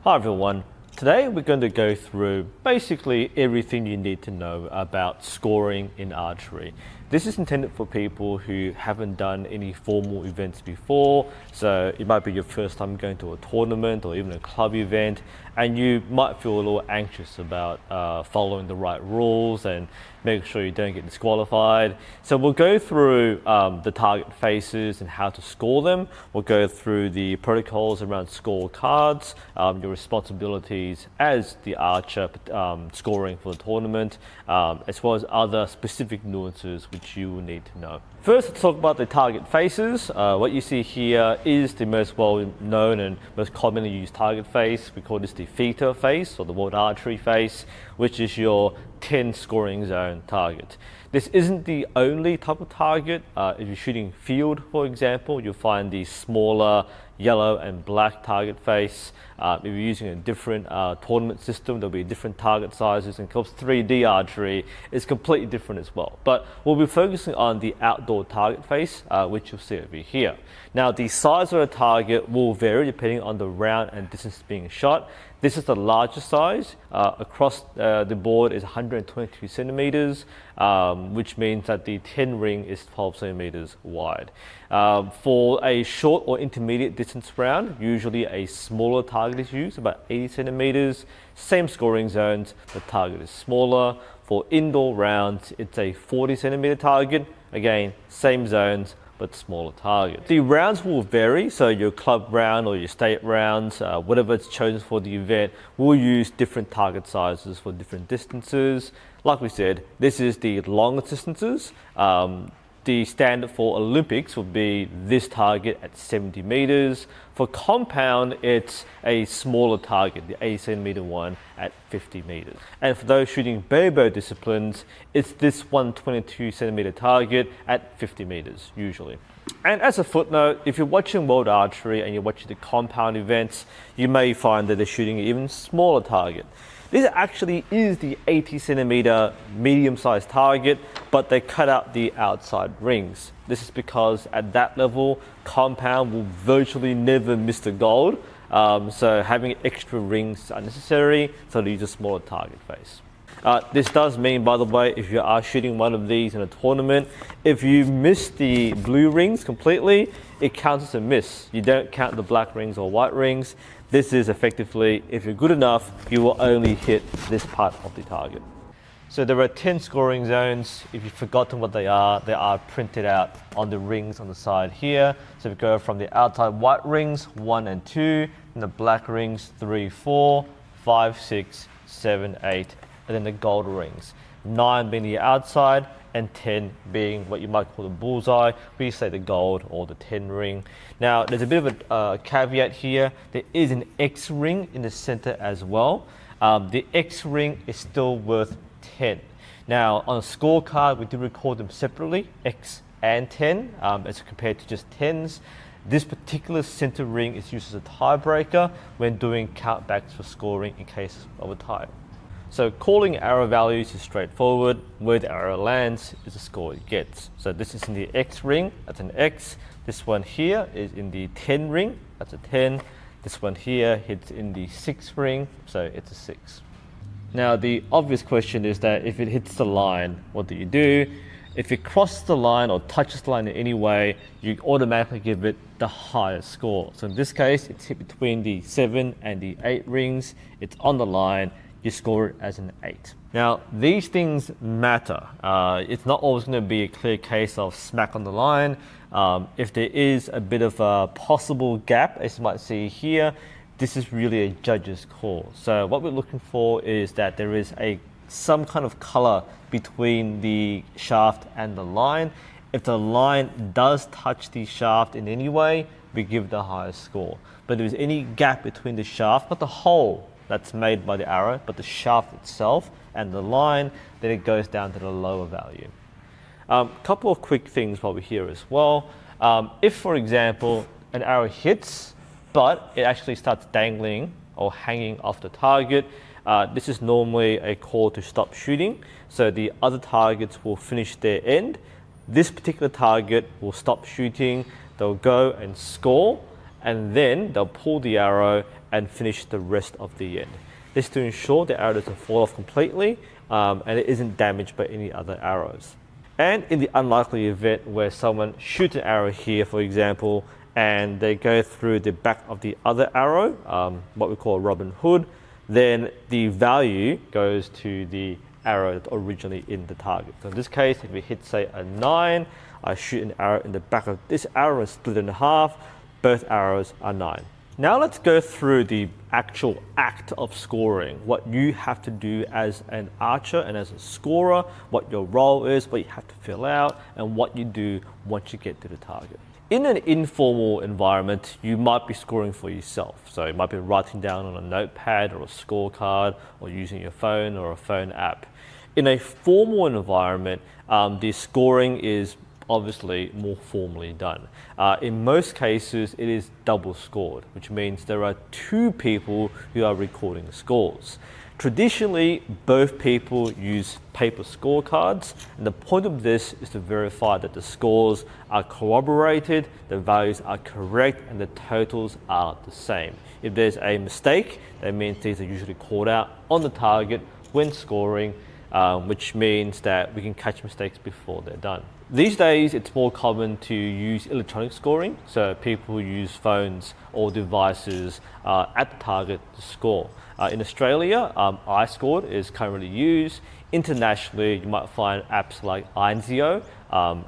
Hi everyone, today we're going to go through basically everything you need to know about scoring in archery. This is intended for people who haven't done any formal events before, so it might be your first time going to a tournament or even a club event, and you might feel a little anxious about following the right rules and make sure you don't get disqualified. So we'll go through the target faces and how to score them. We'll go through the protocols around score cards, your responsibilities as the archer scoring for the tournament, as well as other specific nuances which you will need to know. First, let's talk about the target faces. What you see here is the most well-known and most commonly used target face. We call this the feater face or the World Archery face, which is your 10 scoring zone target. This isn't the only type of target. If you're shooting field, for example, you'll find the smaller yellow and black target face. If you're using a different tournament system, there'll be different target sizes, and of course 3D archery is completely different as well. But we'll be focusing on the outdoor target face, which you'll see over here. Now, the size of the target will vary depending on the round and distance being shot. This is the largest size. Across the board is 122 centimeters, which means that the 10 ring is 12 centimeters wide. For a short or intermediate distance round, usually a smaller target is used, about 80 centimeters. Same scoring zones, the target is smaller. For indoor rounds, it's a 40 centimeter target. Again, same zones, but smaller target. The rounds will vary, so your club round or your state rounds, whatever it's chosen for the event, will use different target sizes for different distances. Like we said, this is the longest distances. The standard for Olympics would be this target at 70 meters. For compound, it's a smaller target, the 80 centimeter one at 50 meters. And for those shooting barebow disciplines, it's this 122 centimeter target at 50 meters, usually. And as a footnote, if you're watching World Archery and you're watching the compound events, you may find that they're shooting an even smaller target. This actually is the 80 centimeter medium-sized target, but they cut out the outside rings. This is because at that level, compound will virtually never miss the gold. So having extra rings is unnecessary, so they use a smaller target face. This does mean, by the way, if you are shooting one of these in a tournament, if you miss the blue rings completely, it counts as a miss. You don't count the black rings or white rings. This is effectively, if you're good enough, you will only hit this part of the target. So there are 10 scoring zones. If you've forgotten what they are printed out on the rings on the side here. So we go from the outside white rings, 1 and 2, and the black rings, 3, 4, 5, 6, 7, 8, and then the gold rings. 9 being the outside, and 10 being what you might call the bullseye, we say the gold or the 10 ring. Now, there's a bit of a caveat here. There is an X ring in the center as well. The X ring is still worth 10. Now, on a scorecard, we do record them separately, X and 10, as compared to just 10s. This particular center ring is used as a tiebreaker when doing countbacks for scoring in case of a tie. So calling arrow values is straightforward. Where the arrow lands is the score it gets. So this is in the X ring, that's an X. This one here is in the 10 ring, that's a 10. This one here hits in the 6 ring, so it's a 6. Now the obvious question is that if it hits the line, what do you do? If it crosses the line or touches the line in any way, you automatically give it the highest score. So in this case, it's hit between the 7 and the 8 rings, it's on the line, you score it as an 8. Now, these things matter. It's not always going to be a clear case of smack on the line. If there is a bit of a possible gap, as you might see here, this is really a judge's call. So what we're looking for is that there is some kind of color between the shaft and the line. If the line does touch the shaft in any way, we give the highest score. But if there's any gap between the shaft, not the hole that's made by the arrow, but the shaft itself and the line, then it goes down to the lower value. Couple of quick things while we're here as well. If, for example, an arrow hits, but it actually starts dangling or hanging off the target, this is normally a call to stop shooting. So the other targets will finish their end. This particular target will stop shooting, they'll go and score, and then they'll pull the arrow and finish the rest of the end. This to ensure the arrow doesn't fall off completely and it isn't damaged by any other arrows. And in the unlikely event where someone shoots an arrow here, for example, and they go through the back of the other arrow, what we call Robin Hood, then the value goes to the arrow that's originally in the target. So in this case, if we hit, say, a 9, I shoot an arrow in the back of this arrow and split it in half, both arrows are 9. Now let's go through the actual act of scoring, what you have to do as an archer and as a scorer, what your role is, what you have to fill out, and what you do once you get to the target. In an informal environment, you might be scoring for yourself. So you might be writing down on a notepad or a scorecard or using your phone or a phone app. In a formal environment, the scoring is obviously more formally done. In most cases, it is double scored, which means there are 2 people who are recording the scores. Traditionally, both people use paper scorecards, and the point of this is to verify that the scores are corroborated, the values are correct, and the totals are the same. If there's a mistake, that means these are usually called out on the target when scoring, which means that we can catch mistakes before they're done. These days, it's more common to use electronic scoring, so people use phones or devices at the target to score. In Australia, iScored is currently used. Internationally, you might find apps like NUSensei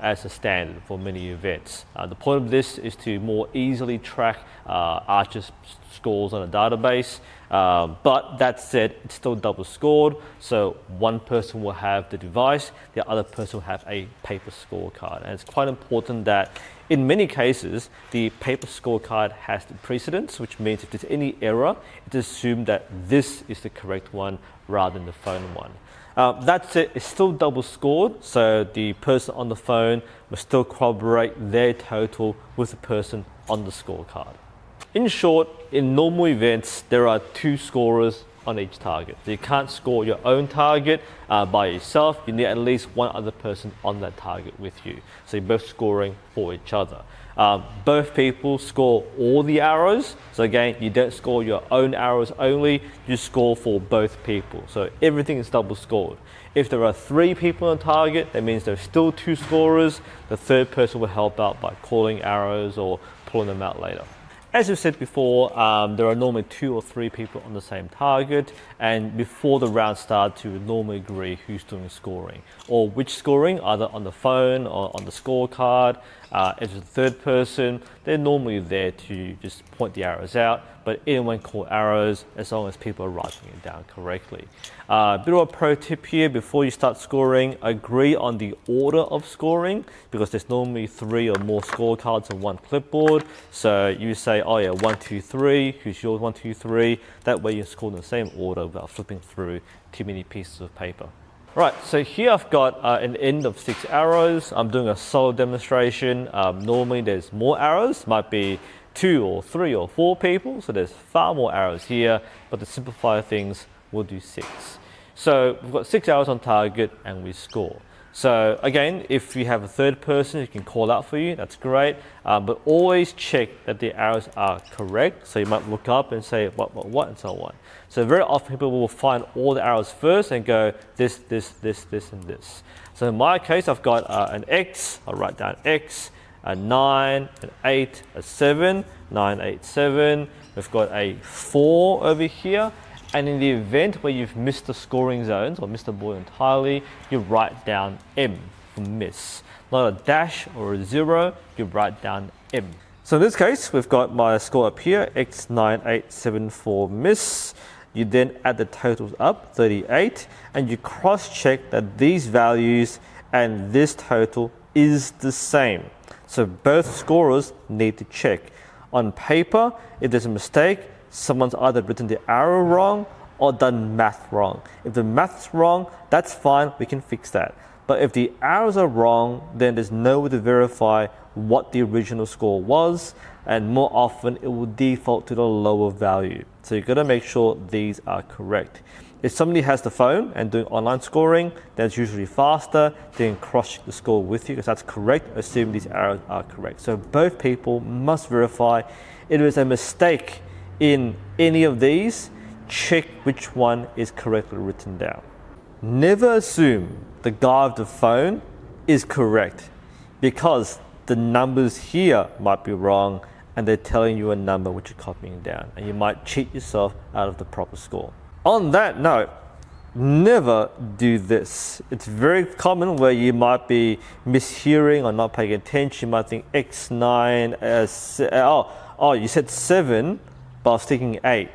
as a standard for many events. The point of this is to more easily track archers' scores on a database, but that said, it's still double scored, so one person will have the device, the other person will have a paper scorecard. And it's quite important that in many cases, the paper scorecard has the precedence, which means if there's any error, it's assumed that this is the correct one rather than the phone one. That said, it's still double scored, so the person on the phone must still corroborate their total with the person on the scorecard. In short, in normal events, there are 2 scorers on each target. So you can't score your own target by yourself. You need at least one other person on that target with you. So you're both scoring for each other. Both people score all the arrows. So again, you don't score your own arrows only, you score for both people. So everything is double scored. If there are 3 people on target, that means there's still 2 scorers. The third person will help out by calling arrows or pulling them out later. As we said before, there are normally 2 or 3 people on the same target, and before the round starts, you would normally agree who's doing scoring, or which scoring, either on the phone or on the scorecard. As a third person, they're normally there to just point the arrows out, but anyone call arrows as long as people are writing it down correctly. Bit of a pro tip here, before you start scoring, agree on the order of scoring, because there's normally 3 or more scorecards on one clipboard. So you say, oh yeah, 1, 2, 3, who's yours, 1, 2, 3. That way you score in the same order without flipping through too many pieces of paper. Right, so here I've got an end of 6 arrows. I'm doing a solo demonstration. Normally there's more arrows, might be 2 or 3 or 4 people, so there's far more arrows here, but to simplify things, we'll do 6. So we've got 6 arrows on target and we score. So again, if you have a third person who can call out for you, that's great, but always check that the arrows are correct. So you might look up and say what, and so on. So very often people will find all the arrows first and go this, and this. So in my case, I've got an X, I'll write down X, a 9, an 8, a 7, 9, 8, 7. We've got a 4 over here. And in the event where you've missed the scoring zones or missed the ball entirely, you write down M for miss. Not a dash or a 0, you write down M. So in this case, we've got my score up here, X9874 miss. You then add the totals up, 38, and you cross-check that these values and this total is the same. So both scorers need to check. On paper, if there's a mistake, someone's either written the arrow wrong or done math wrong. If the math's wrong, that's fine, we can fix that. But if the arrows are wrong, then there's no way to verify what the original score was, and more often it will default to the lower value. So you've got to make sure these are correct. If somebody has the phone and doing online scoring, that's usually faster. They can cross-check the score with you because that's correct, assuming these arrows are correct. So both people must verify. If there's a mistake in any of these, check which one is correctly written down. Never assume the guy of the phone is correct, because the numbers here might be wrong and they're telling you a number which you're copying down, and you might cheat yourself out of the proper score. On that note, never do this. It's very common where you might be mishearing or not paying attention. You might think X9, you said 7, but I was thinking 8.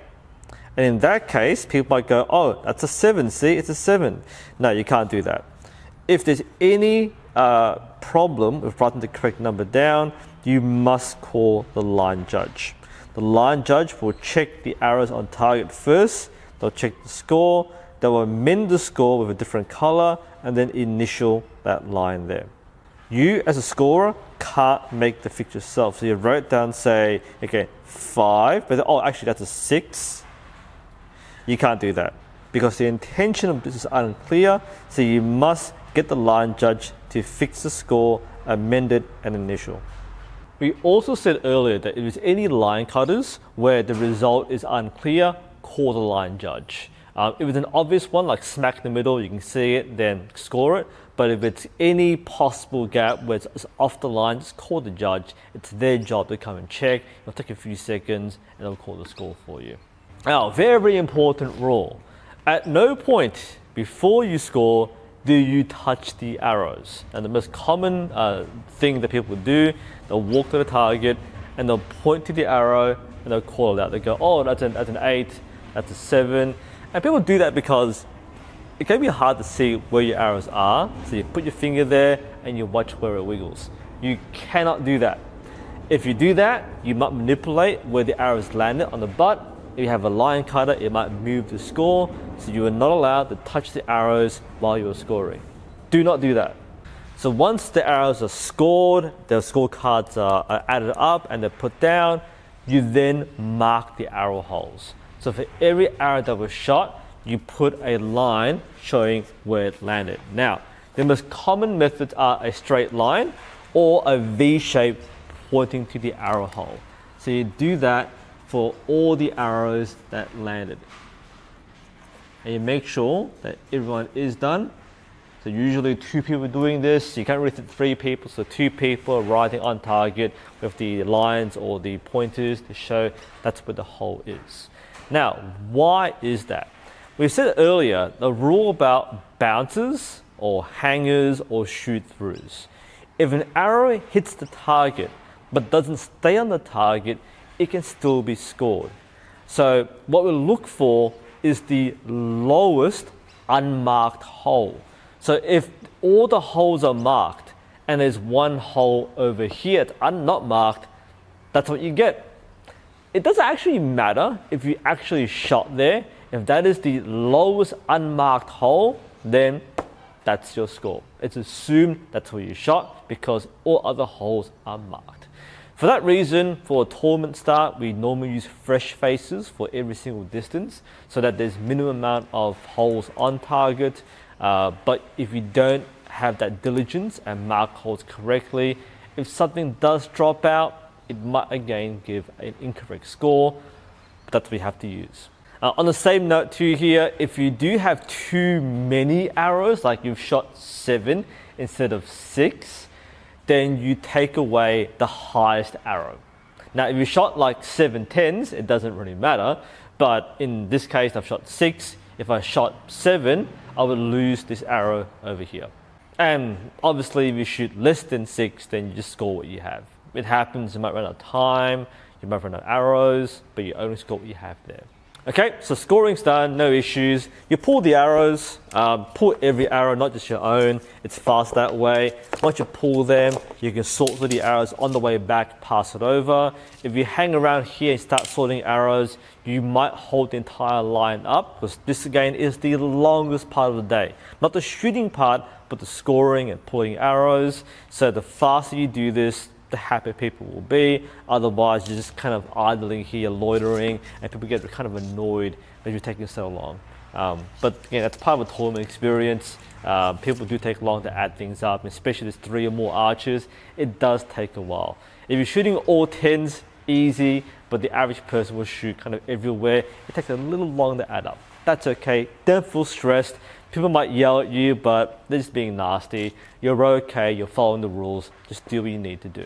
And in that case, people might go, oh, that's a 7, see, it's a 7. No, you can't do that. If there's any problem with writing the correct number down, you must call the line judge. The line judge will check the arrows on target first, they'll check the score, they will amend the score with a different color, and then initial that line there. You as a scorer can't make the fix yourself. So you wrote down, say, okay, 5, but oh, actually that's a 6. You can't do that because the intention of this is unclear. So you must get the line judge to fix the score, amend it, and initial. We also said earlier that if there's any line cutters where the result is unclear, call the line judge. If it's an obvious one, like smack in the middle, you can see it, then score it. But if it's any possible gap where it's off the line, just call the judge. It's their job to come and check. It'll take a few seconds and they'll call the score for you. Now, very important rule. At no point before you score do you touch the arrows. And the most common thing that people do, they'll walk to the target and they'll point to the arrow and they'll call it out. They go, oh, that's an 8, that's a 7. And people do that because it can be hard to see where your arrows are. So you put your finger there and you watch where it wiggles. You cannot do that. If you do that, you might manipulate where the arrows landed on the butt. If you have a line cutter, it might move the score. So you are not allowed to touch the arrows while you're scoring. Do not do that. So once the arrows are scored, the scorecards are added up and they're put down, you then mark the arrow holes. So for every arrow that was shot, you put a line showing where it landed. Now, the most common methods are a straight line or a V shape pointing to the arrow hole. So you do that for all the arrows that landed. And you make sure that everyone is done. So usually 2 people doing this. You can't really fit 3 people, so 2 people are writing on target with the lines or the pointers to show that's where the hole is. Now, why is that? We said earlier, the rule about bounces or hangers or shoot-throughs. If an arrow hits the target but doesn't stay on the target, it can still be scored. So what we look for is the lowest unmarked hole. So if all the holes are marked and there's one hole over here that's not marked, that's what you get. It doesn't actually matter if you actually shot there. If that is the lowest unmarked hole, then that's your score. It's assumed that's where you shot because all other holes are marked. For that reason, for a tournament start, we normally use fresh faces for every single distance so that there's minimum amount of holes on target. But if you don't have that diligence and mark holes correctly, if something does drop out, it might again give an incorrect score. But that's what we have to use. On the same note too here, if you do have too many arrows, like you've shot 7 instead of 6, then you take away the highest arrow. Now, if you shot like 7 10s, it doesn't really matter. But in this case, I've shot 6. If I shot 7, I would lose this arrow over here. And obviously, if you shoot less than 6, then you just score what you have. It happens, you might run out of time, you might run out of arrows, but you only score what you have there. Okay, so scoring's done, no issues. You pull the arrows, pull every arrow, not just your own. It's fast that way. Once you pull them, you can sort through the arrows on the way back, pass it over. If you hang around here and start sorting arrows, you might hold the entire line up because this again is the longest part of the day. Not the shooting part, but the scoring and pulling arrows. So the faster you do this, the happier people will be. Otherwise, you're just kind of idling here, loitering, and people get kind of annoyed that you're taking so long. But again, that's part of a tournament experience. People do take long to add things up, especially if there's 3 or more archers. It does take a while. If you're shooting all 10s, easy. but the average person will shoot kind of everywhere. It takes a little longer to add up. That's okay. Don't feel stressed. People might yell at you, but they're just being nasty. You're okay. You're following the rules. Just do what you need to do.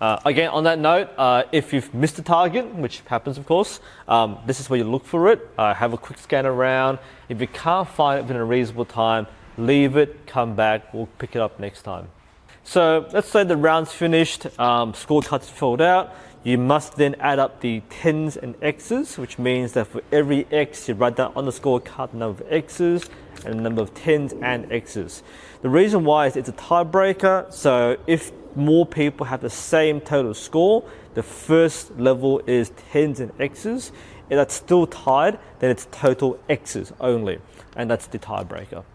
Again, on that note, if you've missed the target, which happens of course, this is where you look for it. Have a quick scan around. If you can't find it within a reasonable time, leave it, come back, we'll pick it up next time. So let's say the round's finished, scorecards filled out. You must then add up the 10s and X's, which means that for every X, you write down on the scorecard the number of X's and the number of 10s and X's. The reason why is it's a tiebreaker, so if more people have the same total score, the first level is 10s and X's. If that's still tied, then it's total X's only, and that's the tiebreaker.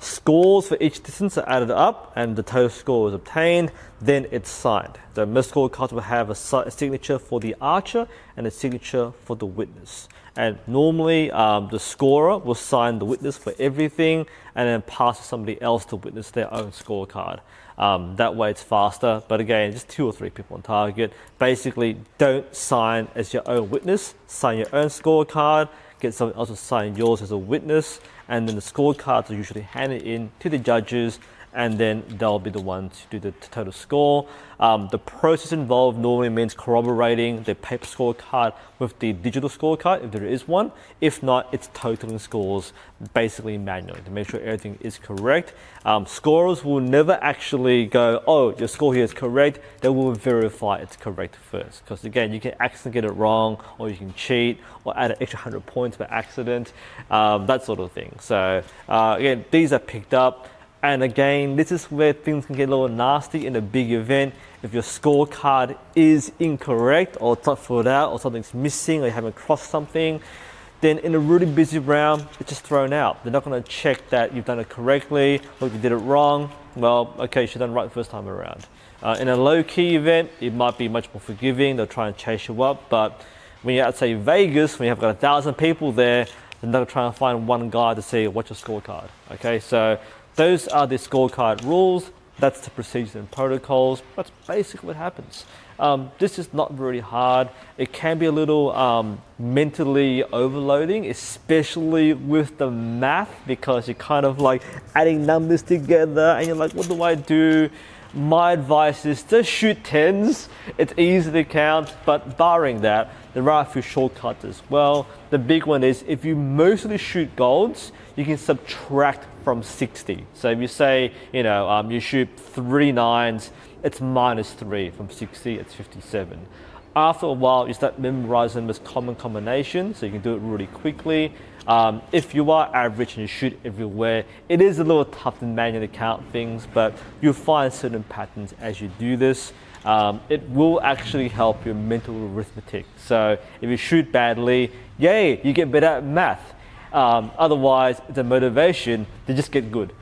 Scores for each distance are added up and the total score is obtained, then it's signed. The most scorecards will have a signature for the archer and a signature for the witness. And normally the scorer will sign the witness for everything and then pass to somebody else to witness their own scorecard. That way it's faster, but again, just 2 or 3 people on target. Basically, don't sign as your own witness, sign your own scorecard, get someone else to sign yours as a witness, and then the scorecards are usually handed in to the judges, and then they'll be the ones to do the total score. The process involved normally means corroborating the paper scorecard with the digital scorecard, if there is one. If not, it's totaling scores basically manually to make sure everything is correct. Scorers will never actually go, oh, your score here is correct. They will verify it's correct first, because again, you can accidentally get it wrong, or you can cheat, or add an extra 100 points by accident, that sort of thing. So again, these are picked up. And again, this is where things can get a little nasty in a big event. If your scorecard is incorrect, or it's not filled out, or something's missing, or you haven't crossed something, then in a really busy round, it's just thrown out. They're not going to check that you've done it correctly, or if you did it wrong, well, okay, you should have done it right the first time around. In a low-key event, it might be much more forgiving. They'll try and chase you up, but when you're at, say, Vegas, when you have got 1,000 people there, then they'll try and find one guy to say, what's your scorecard? Okay, so those are the scorecard rules. That's the procedures and protocols. That's basically what happens. This is not very hard. It can be a little mentally overloading, especially with the math, because you're kind of like adding numbers together and you're like, what do I do? My advice is just shoot 10s. It's easy to count, but barring that, there are a few shortcuts as well. The big one is if you mostly shoot golds, you can subtract from 60. So if you say, you shoot 3 9s, it's -3 from 60, it's 57. After a while, you start memorizing this common combination, so you can do it really quickly. If you are average and you shoot everywhere, it is a little tough to manually count things, but you'll find certain patterns as you do this. It will actually help your mental arithmetic. So if you shoot badly, yay, you get better at math. Otherwise, it's a motivation to just get good.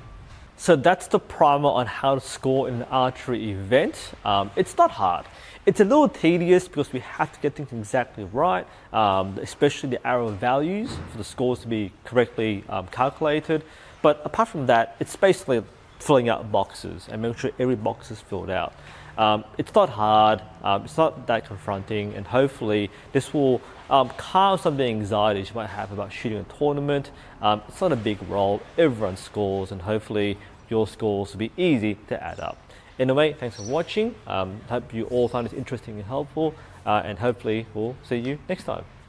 So that's the primer on how to score in an archery event. It's not hard. It's a little tedious because we have to get things exactly right, especially the arrow values for the scores to be correctly calculated. But apart from that, it's basically filling out boxes and making sure every box is filled out. It's not hard, it's not that confronting, and hopefully this will calm some of the anxieties you might have about shooting a tournament. It's not a big role, everyone scores, and hopefully your scores will be easy to add up. Anyway, thanks for watching. Hope you all found this interesting and helpful, and hopefully we'll see you next time.